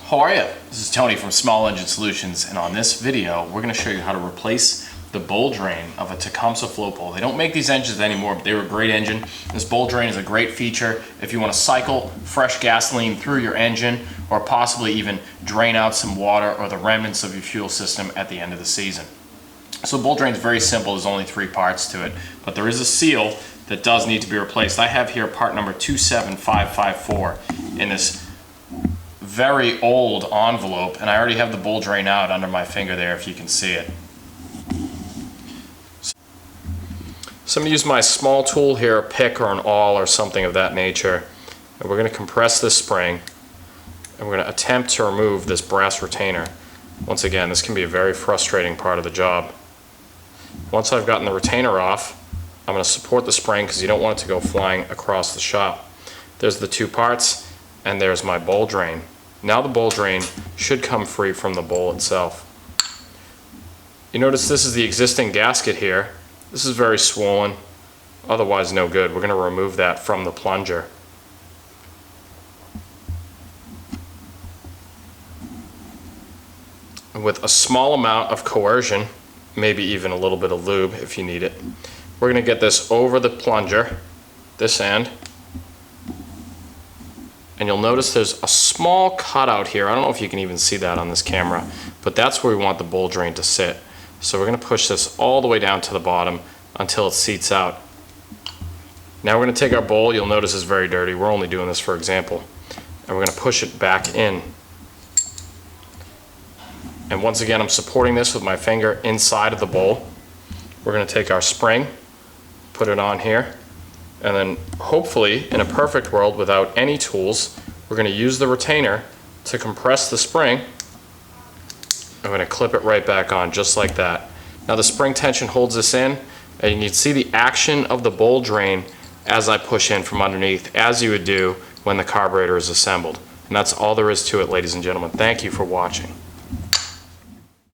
How are you? This is Tony from Small Engine Solutions, and on this video we're going to show you how to replace the bowl drain of a Tecumseh float bowl. They don't make these engines anymore, but they were a great engine. This bowl drain is a great feature if you want to cycle fresh gasoline through your engine, or possibly even drain out some water or the remnants of your fuel system at the end of the season. So bowl drain is very simple. There's only 3 parts to it, but there is a seal that does need to be replaced. I have here part number 27554 in this very old envelope, and I already have the bowl drain out under my finger there if you can see it. So I'm going to use my small tool here, a pick or an awl or something of that nature, and we're going to compress this spring, and we're going to attempt to remove this brass retainer. Once again, this can be a very frustrating part of the job. Once I've gotten the retainer off, I'm going to support the spring because you don't want it to go flying across the shop. There's the 2 parts, and there's my bowl drain. Now the bowl drain should come free from the bowl itself. You notice this is the existing gasket here. This is very swollen, otherwise no good. We're going to remove that from the plunger. And with a small amount of coercion, maybe even a little bit of lube if you need it, we're going to get this over the plunger, this end. And you'll notice there's a small cutout here. I don't know if you can even see that on this camera, but that's where we want the bowl drain to sit. So we're going to push this all the way down to the bottom until it seats out. Now we're going to take our bowl. You'll notice it's very dirty. We're only doing this for example. And we're going to push it back in. And once again, I'm supporting this with my finger inside of the bowl. We're going to take our spring, put it on here, and then hopefully, in a perfect world without any tools, we're going to use the retainer to compress the spring. I'm going to clip it right back on just like that. Now the spring tension holds this in, and you can see the action of the bowl drain as I push in from underneath, as you would do when the carburetor is assembled. And that's all there is to it, ladies and gentlemen. Thank you for watching.